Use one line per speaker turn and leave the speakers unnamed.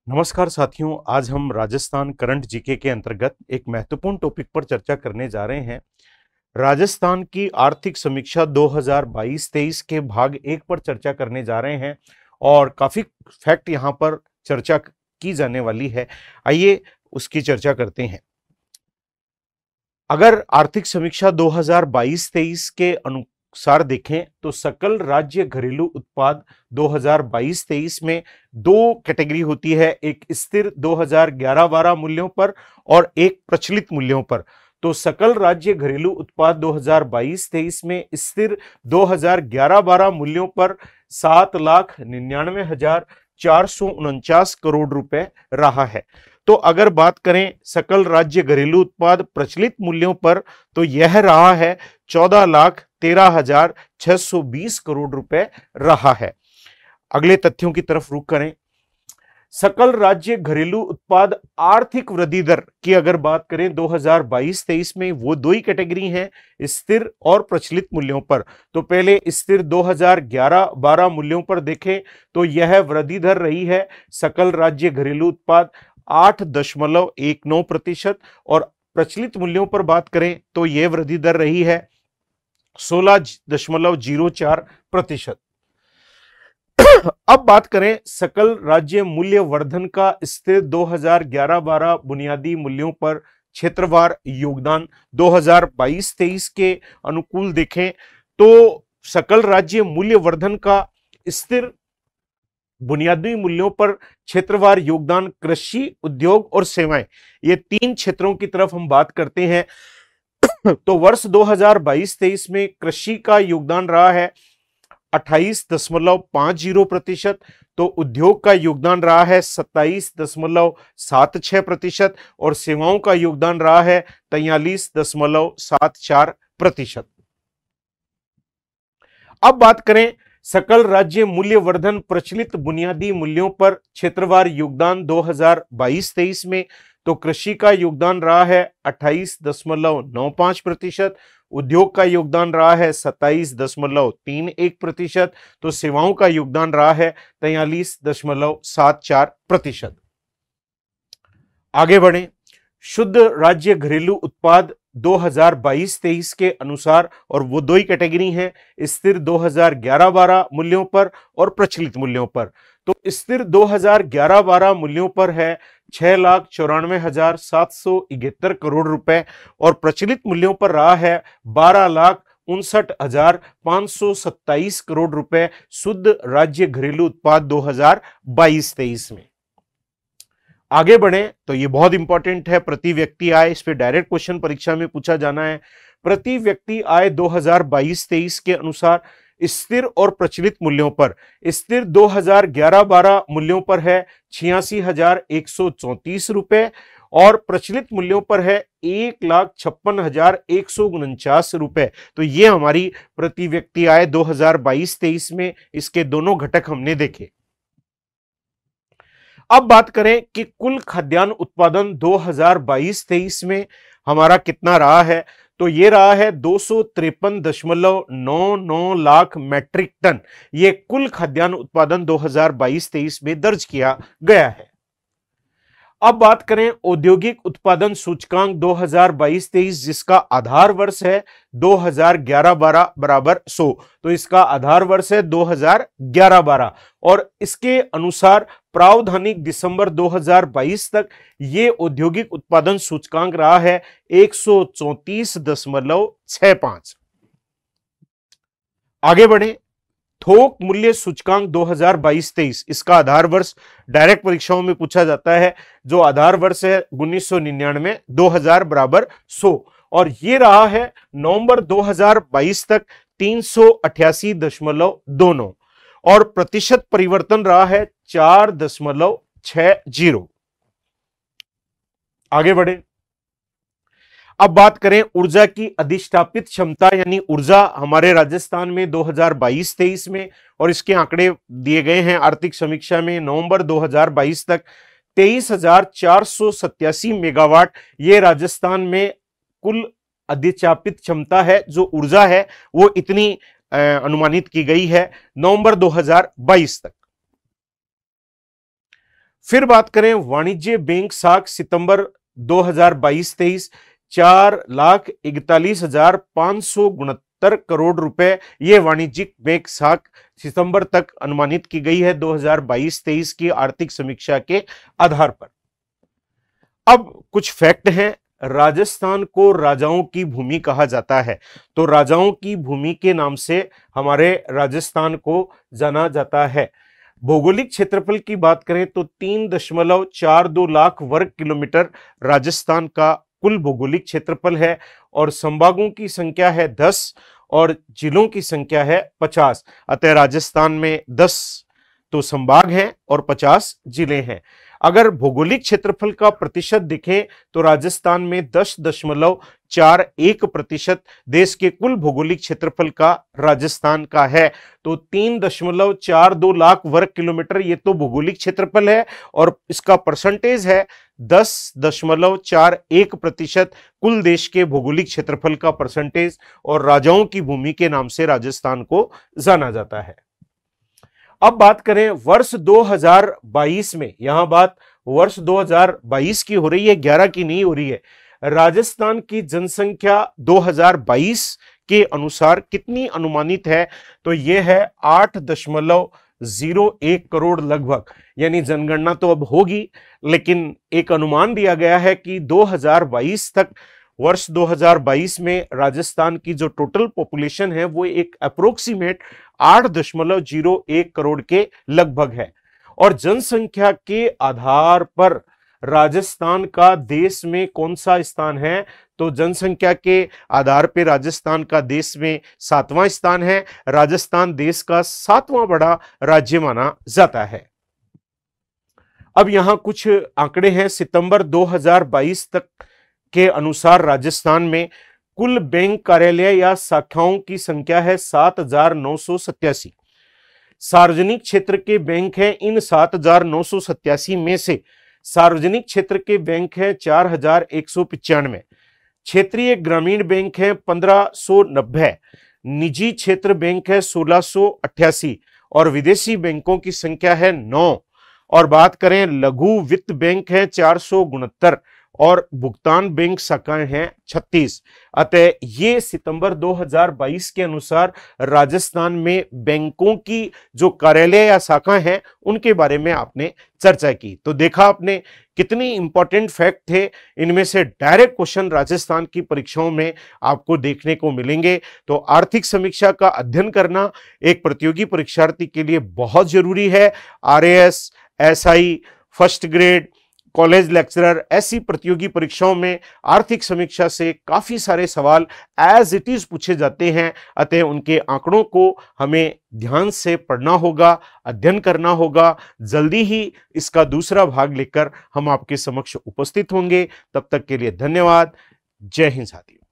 नमस्कार साथियों, आज हम राजस्थान करंट जीके के अंतर्गत एक महत्वपूर्ण टॉपिक पर चर्चा करने जा रहे हैं। राजस्थान की आर्थिक समीक्षा 2022-23 के भाग 1 पर चर्चा करने जा रहे हैं और काफी फैक्ट यहां पर चर्चा की जाने वाली है। आइए उसकी चर्चा करते हैं। अगर आर्थिक समीक्षा 2022-23 के अनुसार देखें तो सकल राज्य घरेलू उत्पाद 2022-23 में दो कैटेगरी होती है, एक स्थिर 2011-12 मूल्यों पर और एक प्रचलित मूल्यों पर। तो सकल राज्य घरेलू उत्पाद 2022-23 में स्थिर 2011-12 मूल्यों पर 7,99,449 करोड़ रुपए रहा है। तो अगर बात करें सकल राज्य घरेलू उत्पाद प्रचलित मूल्यों पर तो यह रहा है 14,13,620 करोड़ रुपए रहा है। अगले तथ्यों की तरफ रुख करें। सकल राज्य घरेलू उत्पाद आर्थिक वृद्धि दर की अगर बात करें 2022-23 में, वो दो ही कैटेगरी हैं, स्थिर और प्रचलित मूल्यों पर। तो पहले स्थिर 2011-12 मूल्यों पर देखें तो यह वृद्धि दर रही है सकल राज्य घरेलू उत्पाद 8.19% और प्रचलित मूल्यों पर बात करें तो यह वृद्धि दर रही है 16.04%। अब बात करें सकल राज्य मूल्य वर्धन का स्थिर 2011-12 बुनियादी मूल्यों पर क्षेत्रवार योगदान 2022-23 के अनुकूल देखें तो सकल राज्य मूल्य वर्धन का स्थिर बुनियादी मूल्यों पर क्षेत्रवार योगदान कृषि, उद्योग और सेवाएं, ये तीन क्षेत्रों की तरफ हम बात करते हैं। तो वर्ष 2022-23 में कृषि का योगदान रहा है 28.50%, तो उद्योग का योगदान रहा है 27.76% और सेवाओं का योगदान रहा है 43.74%। अब बात करें सकल राज्य मूल्य वर्धन प्रचलित बुनियादी मूल्यों पर क्षेत्रवार योगदान 2022-23 में, तो कृषि का योगदान रहा है 28.95%, उद्योग का योगदान रहा है 27.31%, तो सेवाओं का योगदान रहा है 43.74%। आगे बढ़े। शुद्ध राज्य घरेलू उत्पाद 2022-23 के अनुसार, और वो दो ही कैटेगरी हैं, स्थिर 2011-12 मूल्यों पर और प्रचलित मूल्यों पर। तो स्थिर 2011-12 मूल्यों पर है 6,94,771 करोड़ रुपए और प्रचलित मूल्यों पर रहा है 12,59,527 करोड़ रुपए शुद्ध राज्य घरेलू उत्पाद 2022-23 में। आगे बढ़े तो ये बहुत इंपॉर्टेंट है, प्रति व्यक्ति आय, इस पे डायरेक्ट क्वेश्चन परीक्षा में पूछा जाना है। प्रति व्यक्ति आय 2022-23 के अनुसार स्थिर और प्रचलित मूल्यों पर, स्थिर 2011-12 मूल्यों पर है 86,134 रुपए और प्रचलित मूल्यों पर है 1,56,149 रुपए। तो ये हमारी प्रति व्यक्ति आय 2022-23 में, इसके दोनों घटक हमने देखे। अब बात करें कि कुल खाद्यान्न उत्पादन 2022-23 में हमारा कितना रहा है, तो ये रहा है 253.99 लाख मैट्रिक टन। ये कुल खाद्यान्न उत्पादन 2022-23 में दर्ज किया गया है। अब बात करें औद्योगिक उत्पादन सूचकांक 2022-23, जिसका आधार वर्ष है 2011-12 बराबर 100, तो इसका आधार वर्ष है 2011-12 और इसके अनुसार प्रावधानिक दिसंबर 2022 तक ये औद्योगिक उत्पादन सूचकांक रहा है 134.65। आगे बढ़े। थोक मूल्य सूचकांक 2022-23, इसका आधार वर्ष डायरेक्ट परीक्षाओं में पूछा जाता है, जो आधार वर्ष है 1999 2000 बराबर 100 और ये रहा है नवंबर 2022 तक 388.29 और प्रतिशत परिवर्तन रहा है 4.60। आगे बढ़े। अब बात करें ऊर्जा की अधिष्ठापित क्षमता, यानी ऊर्जा हमारे राजस्थान में 2022-23 में, और इसके आंकड़े दिए गए हैं आर्थिक समीक्षा में। नवंबर 2022 तक 23,487 मेगावाट ये राजस्थान में कुल अधिष्ठापित क्षमता है, जो ऊर्जा है वो इतनी अनुमानित की गई है नवंबर 2022 तक। फिर बात करें वाणिज्य बैंक साख सितंबर 2022-23 4,41,569 करोड़ रुपए ये वाणिज्यिक बैंक साख सितंबर तक अनुमानित की गई है 2022-23 की आर्थिक समीक्षा के आधार पर। अब कुछ फैक्ट हैं। राजस्थान को राजाओं की भूमि कहा जाता है, तो राजाओं की भूमि के नाम से हमारे राजस्थान को जाना जाता है। भौगोलिक क्षेत्रफल की बात करें तो 3.42 लाख वर्ग किलोमीटर राजस्थान का कुल भौगोलिक क्षेत्रफल है और संभागों की संख्या है 10 और जिलों की संख्या है 50। अतः राजस्थान में 10 तो संभाग हैं और 50 जिले हैं। अगर भौगोलिक क्षेत्रफल का प्रतिशत दिखे तो राजस्थान में 10.41% देश के कुल भौगोलिक क्षेत्रफल का राजस्थान का है। तो 3.42 लाख वर्ग किलोमीटर ये तो भौगोलिक क्षेत्रफल है और इसका परसेंटेज है 10.41% कुल देश के भौगोलिक क्षेत्रफल का परसेंटेज, और राजाओं की भूमि के नाम से राजस्थान को जाना जाता है। अब बात करें वर्ष 2022 में, यहां बात वर्ष 2022 की हो रही है, 11 की नहीं हो रही है। राजस्थान की जनसंख्या 2022 के अनुसार कितनी अनुमानित है? तो यह है 8.01 करोड़ लगभग। यानी जनगणना तो अब होगी, लेकिन एक अनुमान दिया गया है कि 2022 तक, वर्ष 2022 में राजस्थान की जो टोटल पॉपुलेशन है वो एक अप्रोक्सीमेट 8.01 करोड़ के लगभग है। और जनसंख्या के आधार पर राजस्थान का देश में कौन सा स्थान है? तो जनसंख्या के आधार पर राजस्थान का देश में 7वां स्थान है। राजस्थान देश का 7वां बड़ा राज्य माना जाता है। अब यहां कुछ आंकड़े हैं। सितंबर 2022 तक के अनुसार राजस्थान में कुल बैंक कार्यालय या शाखाओं की संख्या है 7,987। सार्वजनिक क्षेत्र के बैंक हैं इन 7,987 में से सार्वजनिक क्षेत्र के बैंक हैं 4,195, क्षेत्रीय ग्रामीण बैंक है 1,590, निजी क्षेत्र बैंक है 1,688 और विदेशी बैंकों की संख्या है 9। और बात करें लघु वित्त बैंक है 469 और भुगतान बैंक शाखाएं हैं 36। अतः ये सितंबर 2022 के अनुसार राजस्थान में बैंकों की जो कार्यालय या शाखाएं हैं उनके बारे में आपने चर्चा की। तो देखा आपने कितनी इंपॉर्टेंट फैक्ट थे। इनमें से डायरेक्ट क्वेश्चन राजस्थान की परीक्षाओं में आपको देखने को मिलेंगे। तो आर्थिक समीक्षा का अध्ययन करना एक प्रतियोगी परीक्षार्थी के लिए बहुत जरूरी है। RAS, SI, first grade, college lecturer, ऐसी प्रतियोगी परीक्षाओं में आर्थिक समीक्षा से काफी सारे सवाल एज इट इज पूछे जाते हैं। अतः उनके आंकड़ों को हमें ध्यान से पढ़ना होगा, अध्ययन करना होगा। जल्दी ही इसका दूसरा भाग लेकर हम आपके समक्ष उपस्थित होंगे। तब तक के लिए धन्यवाद। जय हिंद साथियों।